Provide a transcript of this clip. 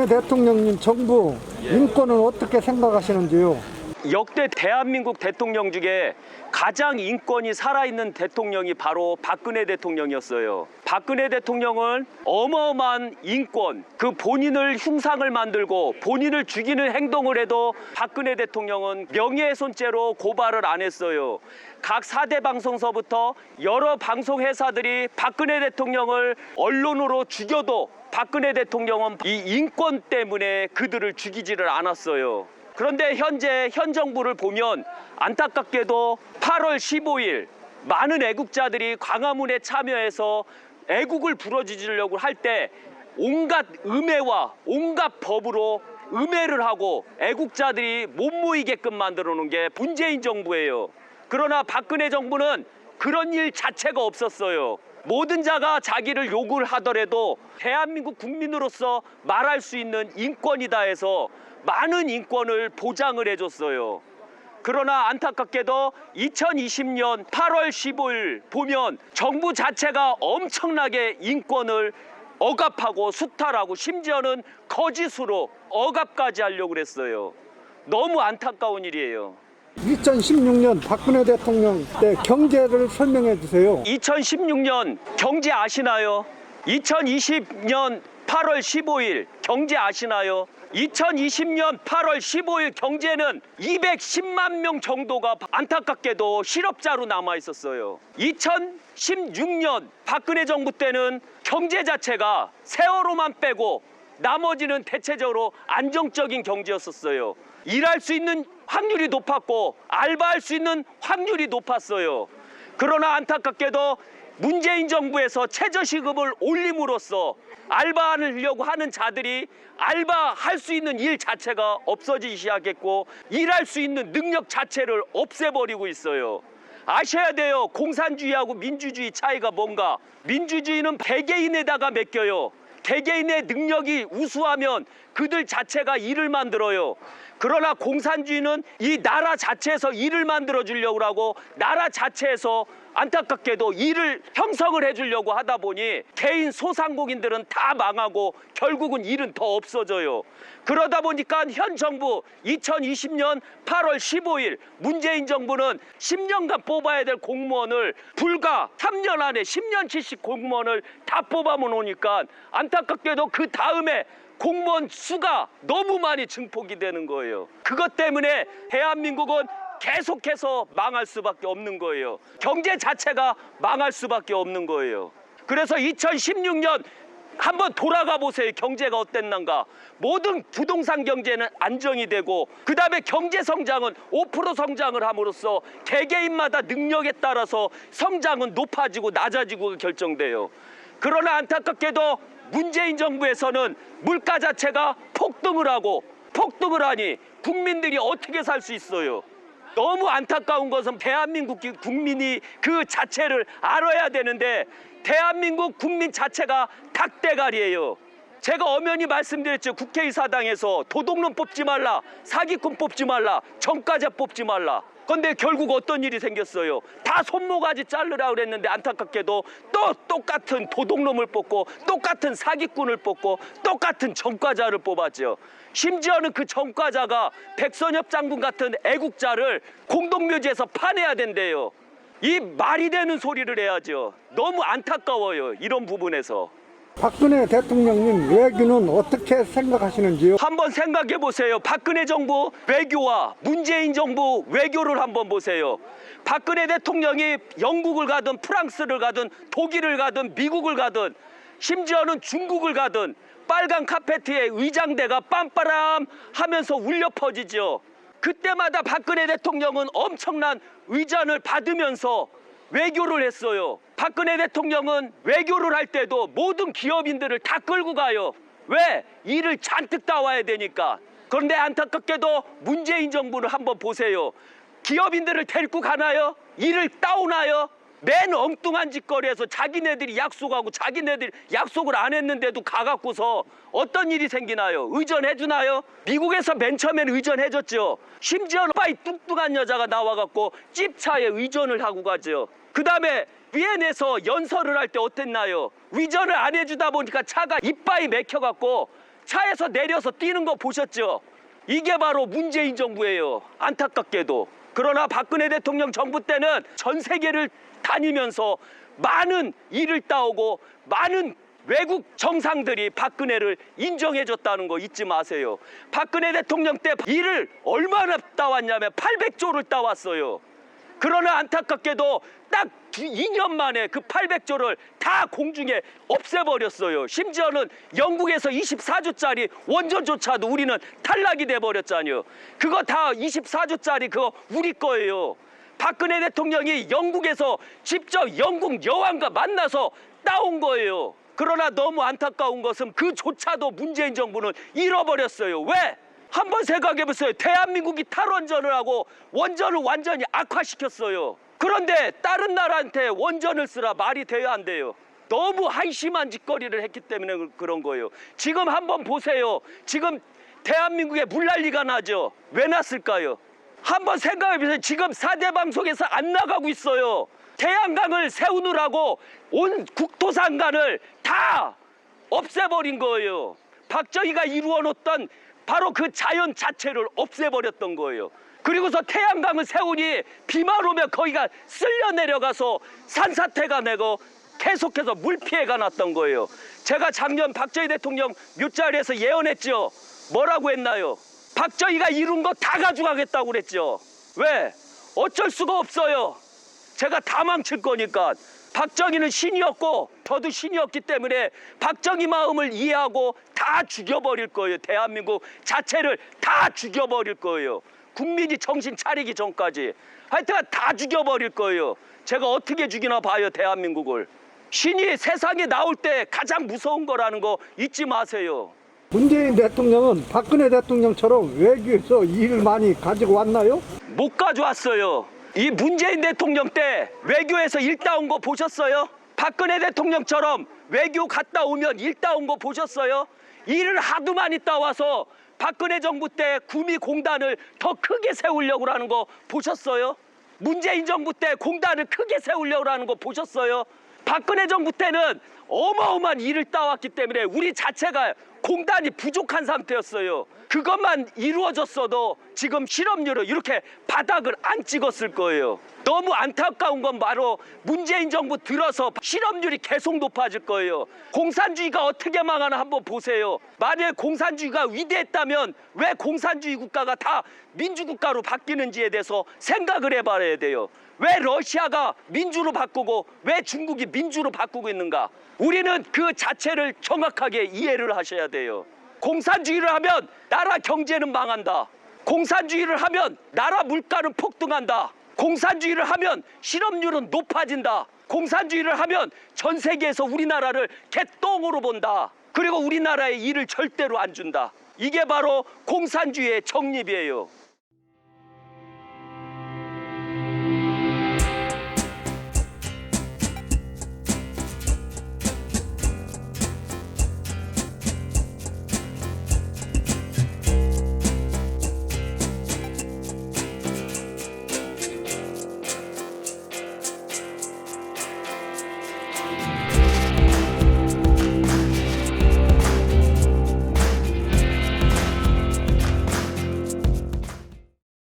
대통령님 정부 인권은 어떻게 생각하시는지요? 역대 대한민국 대통령 중에 가장 인권이 살아있는 대통령이 바로 박근혜 대통령이었어요. 박근혜 대통령은 어마어마한 인권, 그 본인을 흉상을 만들고 본인을 죽이는 행동을 해도 박근혜 대통령은 명예훼손죄로 고발을 안 했어요. 각 4대 방송사부터 여러 방송회사들이 박근혜 대통령을 언론으로 죽여도 박근혜 대통령은 이 인권 때문에 그들을 죽이지를 않았어요. 그런데 현재 현 정부를 보면 안타깝게도 8월 15일 많은 애국자들이 광화문에 참여해서 애국을 부르짖으려고 할 때 온갖 음해와 온갖 법으로 음해를 하고 애국자들이 못 모이게끔 만들어 놓은 게 문재인 정부예요. 그러나 박근혜 정부는 그런 일 자체가 없었어요. 모든 자가 자기를 욕을 하더라도 대한민국 국민으로서 말할 수 있는 인권이다 해서 많은 인권을 보장을 해줬어요. 그러나 안타깝게도 2020년 8월 15일 보면 정부 자체가 엄청나게 인권을 억압하고 수탈하고 심지어는 거짓으로 억압까지 하려고 그랬어요. 너무 안타까운 일이에요. 2016년 박근혜 대통령 때 경제를 설명해 주세요. 2016년 경제 아시나요? 2020년 8월 15일 경제 아시나요? 2020년 8월 15일 경제는 210만 명 정도가 안타깝게도 실업자로 남아 있었어요. 2016년 박근혜 정부 때는 경제 자체가 세월호만 빼고 나머지는 대체적으로 안정적인 경제였었어요. 일할 수 있는 확률이 높았고 알바할 수 있는 확률이 높았어요. 그러나 안타깝게도 문재인 정부에서 최저시급을 올림으로써 알바하려고 하는 자들이 알바할 수 있는 일 자체가 없어지기 시작했고 일할 수 있는 능력 자체를 없애버리고 있어요. 아셔야 돼요. 공산주의하고 민주주의 차이가 뭔가. 민주주의는 개개인에다가 맡겨요. 개개인의 능력이 우수하면 그들 자체가 일을 만들어요. 그러나 공산주의는 이 나라 자체에서 일을 만들어 주려고 하고 나라 자체에서 안타깝게도 일을 형성을 해주려고 하다 보니 개인 소상공인들은 다 망하고 결국은 일은 더 없어져요. 그러다 보니까 현 정부 2020년 8월 15일 문재인 정부는 10년간 뽑아야 될 공무원을 불과 3년 안에 10년치씩 공무원을 다 뽑아놓으니까 안타깝게도 그 다음에 공무원 수가 너무 많이 증폭이 되는 거예요. 그것 때문에 대한민국은 계속해서 망할 수밖에 없는 거예요. 경제 자체가 망할 수밖에 없는 거예요. 그래서 2016년 한번 돌아가 보세요. 경제가 어땠는가. 모든 부동산 경제는 안정이 되고 그 다음에 경제 성장은 5% 성장을 함으로써 개개인마다 능력에 따라서 성장은 높아지고 낮아지고 결정돼요. 그러나 안타깝게도 문재인 정부에서는 물가 자체가 폭등을 하니 국민들이 어떻게 살 수 있어요? 너무 안타까운 것은 대한민국 국민이 그 자체를 알아야 되는데 대한민국 국민 자체가 닭대가리예요. 제가 엄연히 말씀드렸죠. 국회의사당에서 도둑놈 뽑지 말라, 사기꾼 뽑지 말라, 전과자 뽑지 말라. 근데 결국 어떤 일이 생겼어요? 다 손모가지 자르라고 그랬는데 안타깝게도 또 똑같은 도둑놈을 뽑고 똑같은 사기꾼을 뽑고 똑같은 전과자를 뽑았죠. 심지어는 그 전과자가 백선엽 장군 같은 애국자를 공동묘지에서 파내야 된대요. 이 말이 되는 소리를 해야죠. 너무 안타까워요. 이런 부분에서. 박근혜 대통령님 외교는 어떻게 생각하시는지요? 한번 생각해 보세요. 박근혜 정부 외교와 문재인 정부 외교를 한번 보세요. 박근혜 대통령이 영국을 가든 프랑스를 가든 독일을 가든 미국을 가든 심지어는 중국을 가든 빨간 카페트에 의장대가 빰빠람 하면서 울려 퍼지죠. 그때마다 박근혜 대통령은 엄청난 의전을 받으면서 외교를 했어요. 박근혜 대통령은 외교를 할 때도 모든 기업인들을 다 끌고 가요. 왜? 일을 잔뜩 따와야 되니까. 그런데 안타깝게도 문재인 정부를 한번 보세요. 기업인들을 데리고 가나요? 일을 따오나요? 맨 엉뚱한 짓거리에서 자기네들이 약속하고 자기네들이 약속을 안 했는데도 가갖고서 어떤 일이 생기나요? 의전해주나요? 미국에서 맨 처음엔 의전해줬죠. 심지어는 빠이 뚱뚱한 여자가 나와갖고 찝차에 의전을 하고 가죠. 그 다음에 비엔에서 연설을 할 때 어땠나요? 의전을 안 해주다 보니까 차가 이빠이 맥혀갖고 차에서 내려서 뛰는 거 보셨죠? 이게 바로 문재인 정부예요. 안타깝게도. 그러나 박근혜 대통령 정부 때는 전 세계를 다니면서 많은 일을 따오고 많은 외국 정상들이 박근혜를 인정해줬다는 거 잊지 마세요. 박근혜 대통령 때 일을 얼마나 따왔냐면 800조를 따왔어요. 그러나 안타깝게도 딱 2년 만에 그 800조를 다 공중에 없애버렸어요. 심지어는 영국에서 24조짜리 원전조차도 우리는 탈락이 돼버렸잖아요. 그거 다 24조짜리 그거 우리 거예요. 박근혜 대통령이 영국에서 직접 영국 여왕과 만나서 따온 거예요. 그러나 너무 안타까운 것은 그조차도 문재인 정부는 잃어버렸어요. 왜? 한번 생각해보세요. 대한민국이 탈원전을 하고 원전을 완전히 악화시켰어요. 그런데 다른 나라한테 원전을 쓰라 말이 돼야 안 돼요. 너무 한심한 짓거리를 했기 때문에 그런 거예요. 지금 한번 보세요. 지금 대한민국에 물난리가 나죠. 왜 났을까요? 한번 생각해보세요. 지금 4대 방송에서 안 나가고 있어요. 태양광을 세우느라고 온 국토산간을 다 없애버린 거예요. 박정희가 이루어놓던 바로 그 자연 자체를 없애버렸던 거예요. 그리고서 태양광을 세우니 비만 오면 거기가 쓸려 내려가서 산사태가 내고 계속해서 물피해가 났던 거예요. 제가 작년 박정희 대통령 묘자리에서 예언했죠. 뭐라고 했나요? 박정희가 이룬 거 다 가져가겠다고 그랬죠. 왜? 어쩔 수가 없어요. 제가 다 망칠 거니까. 박정희는 신이었고 저도 신이었기 때문에 박정희 마음을 이해하고 다 죽여버릴 거예요. 대한민국 자체를 다 죽여버릴 거예요. 국민이 정신 차리기 전까지. 하여튼 다 죽여버릴 거예요. 제가 어떻게 죽이나 봐요. 대한민국을. 신이 세상에 나올 때 가장 무서운 거라는 거 잊지 마세요. 문재인 대통령은 박근혜 대통령처럼 외교에서 일을 많이 가지고 왔나요? 못 가져왔어요. 이 문재인 대통령 때 외교에서 일 따온 거 보셨어요? 박근혜 대통령처럼 외교 갔다 오면 일 따온 거 보셨어요? 일을 하도 많이 따와서 박근혜 정부 때 구미공단을 더 크게 세우려고 하는 거 보셨어요? 문재인 정부 때 공단을 크게 세우려고 하는 거 보셨어요? 박근혜 정부 때는 어마어마한 일을 따왔기 때문에 우리 자체가 공단이 부족한 상태였어요. 그것만 이루어졌어도 지금 실업률을 이렇게 바닥을 안 찍었을 거예요. 너무 안타까운 건 바로 문재인 정부 들어서 실업률이 계속 높아질 거예요. 공산주의가 어떻게 망하나 한번 보세요. 만약에 공산주의가 위대했다면 왜 공산주의 국가가 다 민주국가로 바뀌는지에 대해서 생각을 해봐야 돼요. 왜 러시아가 민주로 바꾸고 왜 중국이 민주로 바꾸고 있는가? 우리는 그 자체를 정확하게 이해를 하셔야 돼요. 공산주의를 하면 나라 경제는 망한다. 공산주의를 하면 나라 물가는 폭등한다. 공산주의를 하면 실업률은 높아진다. 공산주의를 하면 전 세계에서 우리나라를 개똥으로 본다. 그리고 우리나라의 일을 절대로 안 준다. 이게 바로 공산주의의 정립이에요.